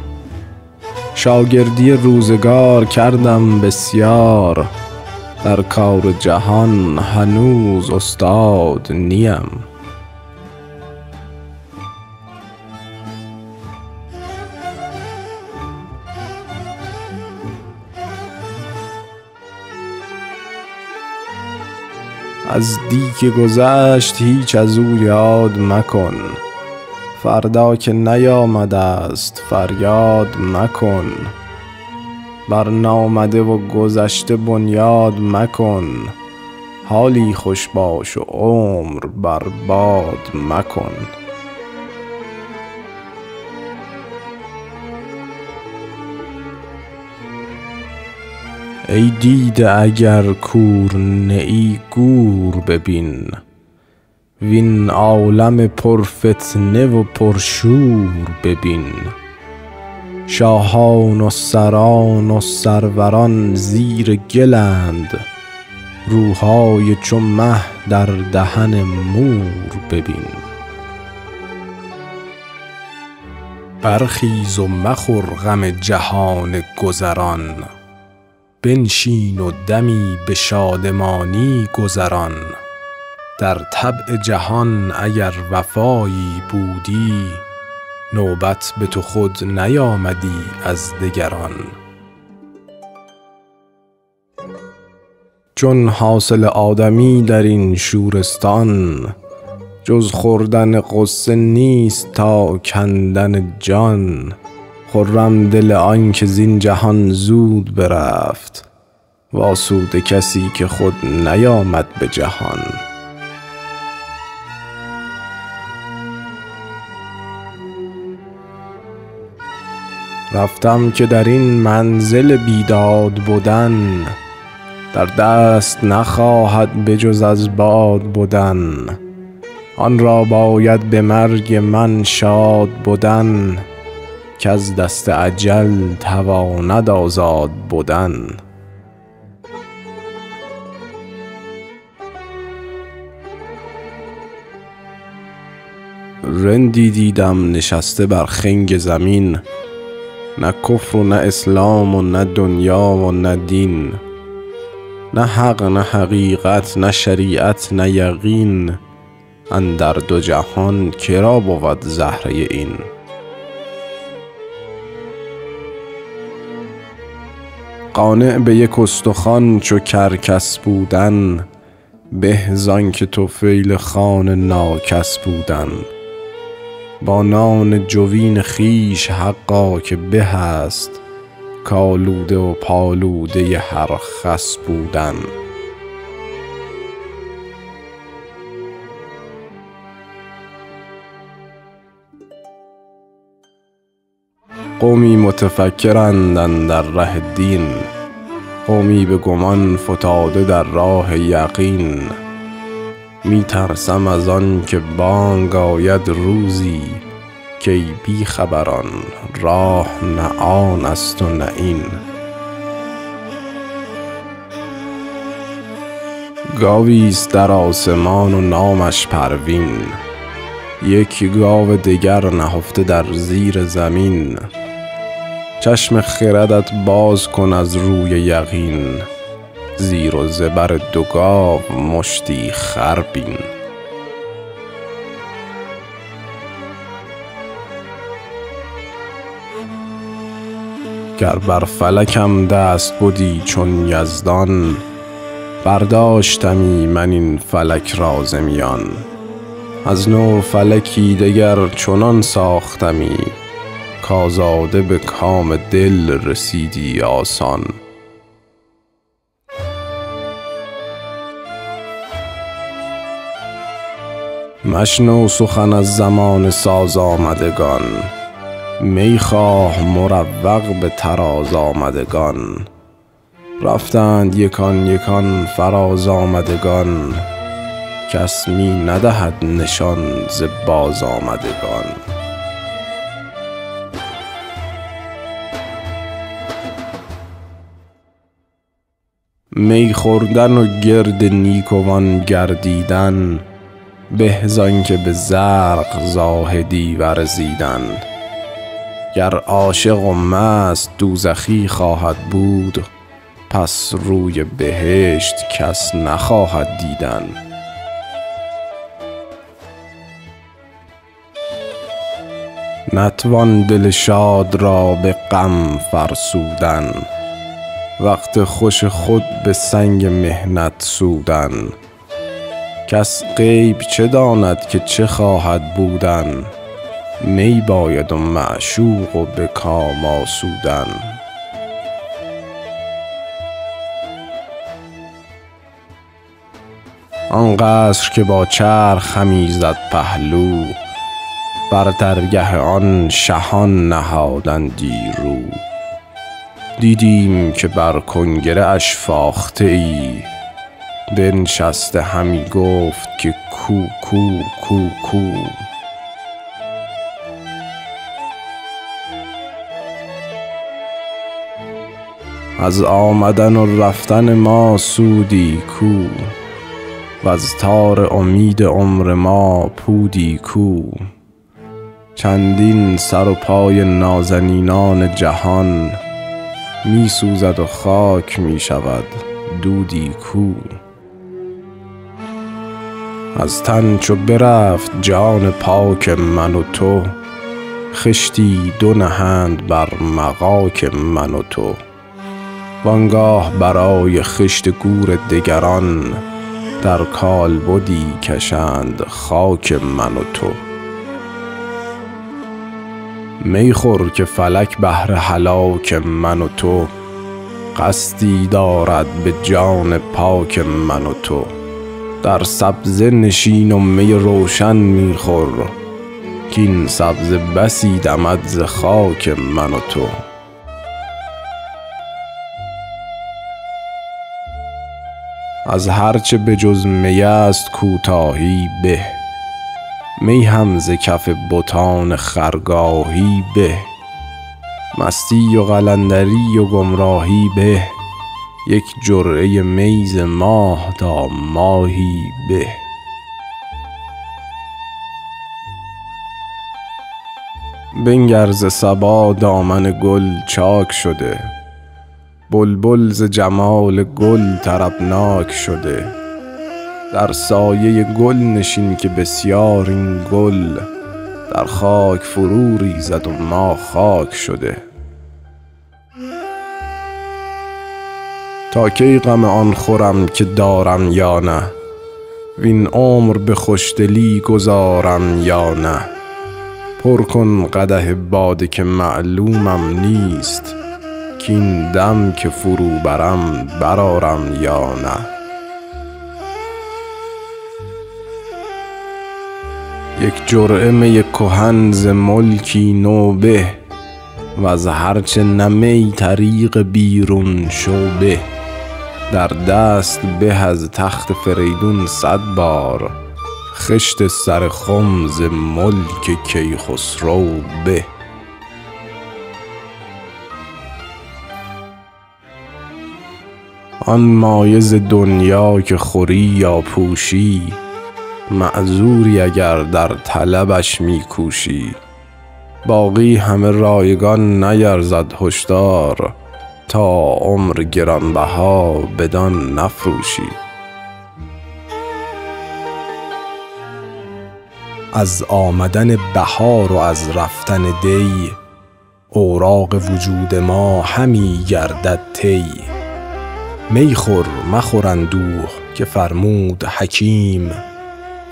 شاگردی روزگار کردم بسیار، در کار جهان هنوز استاد نیم. از دی که گذشت هیچ از او یاد مکن، فردا که نیامده است فریاد مکن. بر نامده و گذشته بنیاد مکن، حالی خوش باش و عمر برباد مکن. ای دیده اگر کور نه ای گور ببین، وین عالم پر فتنه و پر شور ببین. شاهان و سران و سروران زیر گلند، روهای چو مه در دهن مور ببین. برخیز و مخور غم جهان گذران، بنشین و دمی به شادمانی گذران. در طبع جهان اگر وفایی بودی، نوبت به تو خود نیامدی از دگران. چون حاصل آدمی در این شورستان، جز خوردن غصه نیست تا کندن جان. خرم دل آن که زین جهان زود برفت، واسوده کسی که خود نیامد به جهان. رفتم که در این منزل بیداد بودن، در دست نخواهد به جز از باد بودن. آن را باید به مرگ من شاد بودن، که از دست اجل تواند آزاد بودن. رندی دیدم نشسته بر خنگ زمین، نه کفر و نه اسلام و نه دنیا و نه دین. نه حق نه حقیقت نه شریعت نه یقین، اندر دو جهان کرا بود زهره این. قانع به یک استخوان چو کرکس بودن، به زان که طفیل خوان ناکس بودن. با نان جوین خویش حقا که به است، کالوده و پالوده هر خس بودن. قومی متفکرند اندر ره دین، قومی به گمان فتاده در راه یقین. می ترسم از آن که بانگ آید روزی، که ای بی خبران راه نه آن است و نه این. گاویست در آسمان و نامش پروین، یک گاو دگر نهفته در زیر زمین. چشم خردت باز کن از روی یقین، زیر و زبر دو گاو مشتی خر بین. گر بر فلکم دست بودی چون یزدان، برداشتمی من این فلک را ز میان. از نو فلکی دگر چنان ساختمی، کآزاده به کام دل رسیدی آسان. مشنو سخن از زمان ساز آمدگان، می خواه مروق به طراز آمدگان. رفتند یکان یکان فراز آمدگان، کس می ندهد نشان ز باز آمدگان. می خوردن و گرد نیکوان گردیدن، به زان که به زرق زاهدی ورزیدن. گر عاشق و مست دوزخی خواهد بود، پس روی بهشت کس نخواهد دیدن. نتوان دل شاد را به غم فرسودن، وقت خوش خود به سنگ محنت سودن. کس غیب چه داند که چه خواهد بودن، می باید و معشوق و به کام آسودن. آن قصر که با چرخ همی زد پهلو، بر درگه آن شهان نهادندی رو. دیدیم که بر کنگره اش فاخته ای، بنشسته همی گفت که کو کو کو کو. از آمدن و رفتن ما سودی کو، وز تار امید عمر ما پودی کو. چندین سر و پای نازنینان جهان، می سوزد و خاک می شود دودی کو. از تن چو برفت جان پاک من و تو، خشتی دو نهند بر مغاک من و تو. وانگاه برای خشت گور دگران، در کالبدی کشند خاک من و تو. می خور که فلک بهر هلاک من و تو، قصدی دارد به جان پاک من و تو. در سبزه نشین و می روشن می خور، کین سبزه بسی دمد ز خاک من و تو. از هرچه به جز می است کوتاهی به، می هم ز کف بتان خرگاهی به. مستی و قلندری و گمراهی به، یک جرعه می ز ماه تا ماهی به. بنگر ز صبا دامن گل چاک شده، بلبل ز جمال گل طربناک شده. در سایه گل نشین که بسیار این گل، در خاک فرو ریزد و ما خاک شده. تا کی غم آن خورم که دارم یا نه، وین عمر به خوشدلی گذارم یا نه. پر کن قدح باده که معلومم نیست، کین دم که فرو برم برارم یا نه. یک جرعه می کهن ز ملکی نو به، وز هرچه نه می طریق بیرون شو به. در دست به از تخت فریدون 100 بار، خشت سر خم ز ملک کیخسرو به. آن مایه ز دنیا که خوری یا پوشی، معذوری اگر در طلبش می کوشی. باقی همه رایگان نیرزد هشدار، تا عمر گرانبها بدان نفروشی. از آمدن بهار و از رفتن دی، اوراق وجود ما همی گردد طی. می خور مخور اندوه که فرمود حکیم،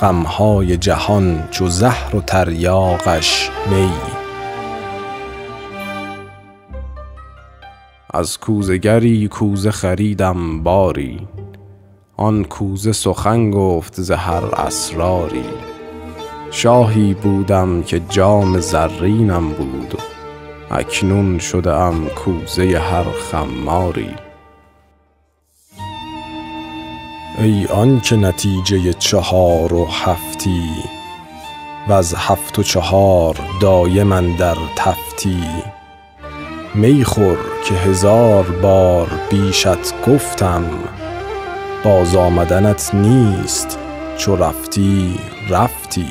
غمهای جهان چو زهر و تریاقش می. از کوزه گری کوزه خریدم باری، آن کوزه سخن گفت ز هر اسراری. شاهی بودم که جام زرینم بود، اکنون شده ام کوزه هر خماری. ای آن که نتیجه 4 و 7، وز 7 و 4 دایم اندر تفتی. می خور که 1000 بار بیشت گفتم، باز آمدنت نیست چو رفتی رفتی.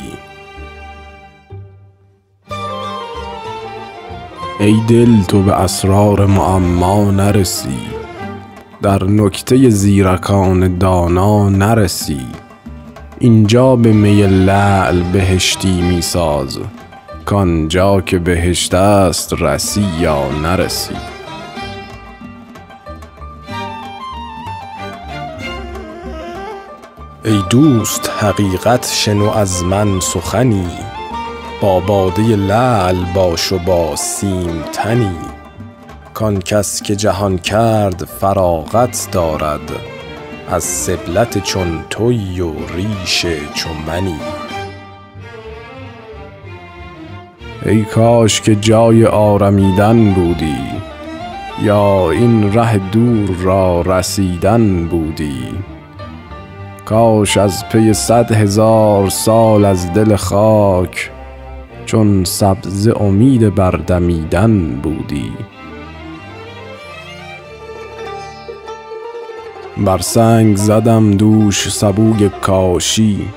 ای دل تو به اسرار معما نرسی، در نکته زیرکان دانا نرسی. اینجا به می لعل بهشتی می ساز، کانجا که بهشت است رسی یا نرسی. ای دوست حقیقت شنو از من سخنی، با باده لعل باش و با سیم تنی. کان کس که جهان کرد فراغت دارد، از سبلت چون تویی و ریش چون منی. ای کاش که جای آرمیدن بودی، یا این ره دور را رسیدن بودی. کاش از پی 100,000 سال از دل خاک، چون سبزه امید بردمیدن بودی. بر سنگ زدم دوش سبوی کاشی،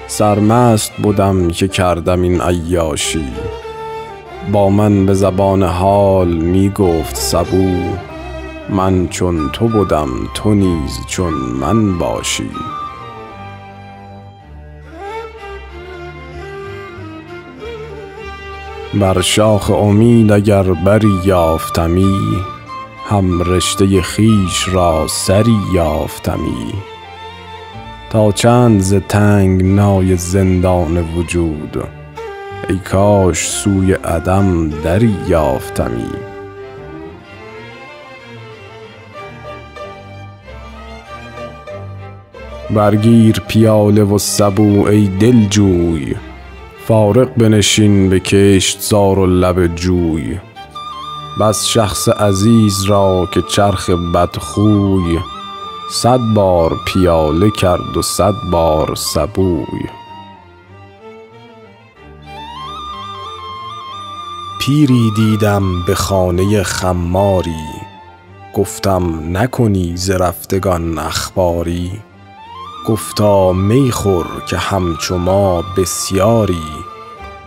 سرمست بودم که کردم این عیاشی. با من به زبان حال می گفت سبو، من چون تو بودم تو نیز چون من باشی. بر شاخ امید اگر بری یافتمی، هم رشته خویش را سری یافتمی. تا چند ز تنگنای زندان وجود، ای کاش سوی عدم دری یافتمی. برگیر پیاله و سبو ای دلجوی، فارغ بنشین به کشتزار و لب جوی. بس شخص عزیز را که چرخ بدخوی، 100 بار پیاله کرد و 100 بار سبوی. پیری دیدم به خانه خماری، گفتم نکنی ز رفتگان اخباری. گفتا می خور که همچو ما بسیاری،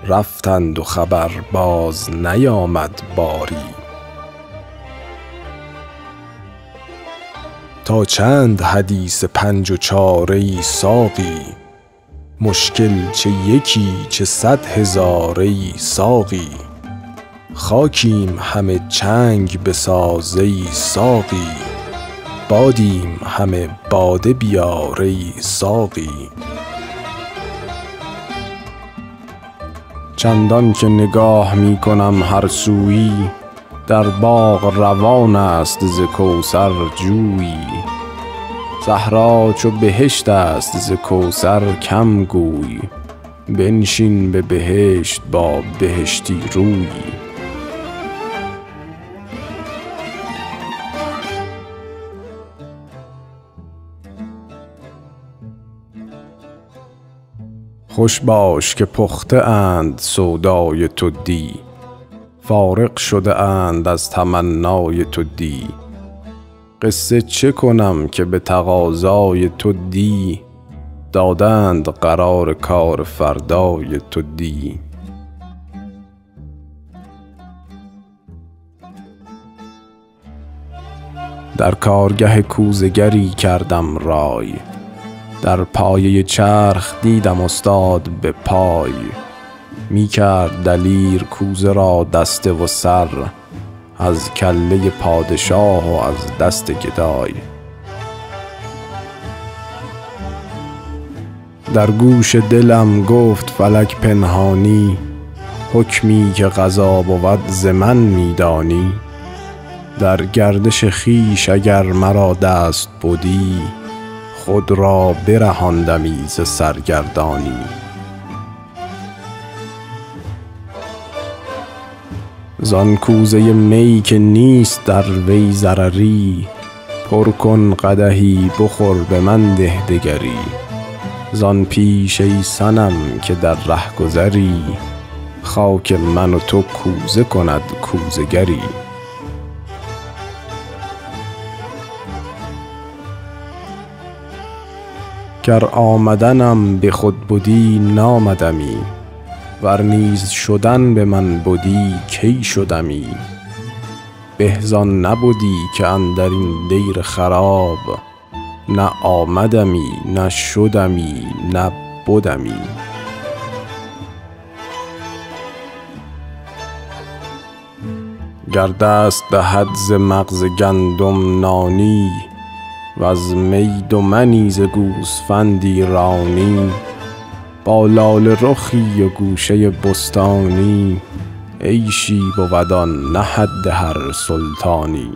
رفتند و خبر باز نیامد باری. تا چند حدیث 5 و 4 ای ساقی، مشکل چه یکی چه 100,000 ای ساقی. خاکیم همه چنگ بساز ای ساقی، بادیم همه باده بیار ای ساقی. چندان که نگاه می کنم هر سویی، در باغ روان است ز کوثر جویی. صحرا چو بهشت است ز کوثر کم گوی، بنشین به بهشت با بهشتی رویی. خوش باش که پخته اند سودای تو دی، فارغ شده اند از تمنای تو دی. قصه چه کنم که به تقاضای تو دی، دادند قرار کار فردای تو دی. در کارگه کوزگری کردم رای، در پایه چرخ دیدم استاد به پای. می کرد دلیر کوزه را دسته و سر، از کله پادشاه و از دست گدای. در گوش دلم گفت فلک پنهانی، حکمی که قضا بود ز من می دانی. در گردش خویش اگر مرا دست بدی، خود را برهاندمی ز سرگردانی. زان کوزه می که نیست در وی ضرری، پر کن قدحی بخور به من ده دگری. زان پیش ای صنم که در رهگذری، خاک من و تو کوزه کند کوزه گری. گر آمدنم به خود بودی نامدمی، ور نیز شدن به من بودی کی شدمی. به زان نبودی که اندر این دیر خراب، نه آمدمی نه شدمی نه بودمی. گر دست دهد ز مغز گندم نانی، وز می دمنی ز گوسفندی رانی. با لاله رخی و گوشه بستانی، عیشی بود آن نه حد هر سلطانی.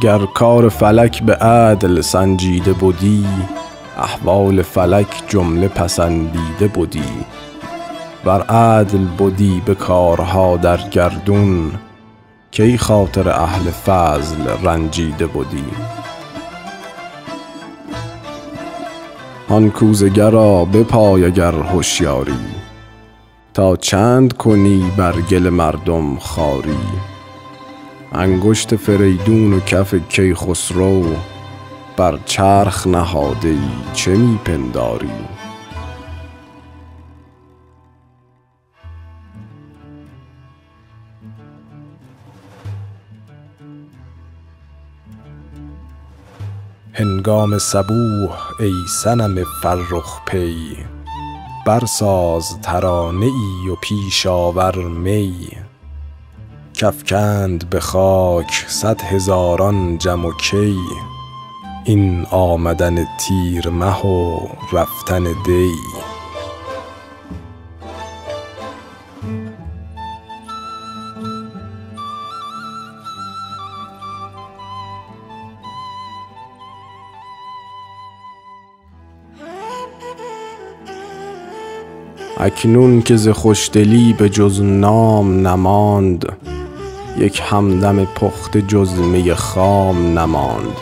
گر کار فلک به عدل سنجیده بودی، احوال فلک جمله پسندیده بودی. ور عدل بودی به کارها در گردون، کی خاطر اهل فضل رنجیده بودی. آن کوزگرا بپای اگر هوشیاری، تا چند کنی بر گل مردم خواری. انگشت فریدون و کف کیخسرو، بر چرخ نهاده ای چه می پنداری. هنگام صبوح ای صنم فرخ پی، برساز ترانه ای و پیش آور می. کفکند به خاک 100 هزاران جم و کی. این آمدن تیر مه و رفتن دی. اکنون که ز خوشدلی به جز نام نماند، یک همدم پخته جز می خام نماند.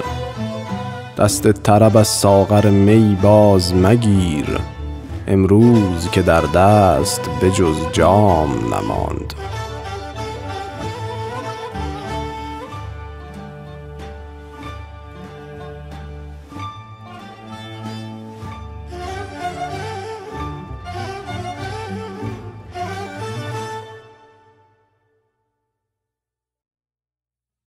دست طرب از ساغر می باز مگیر، امروز که در دست به جز جام نماند.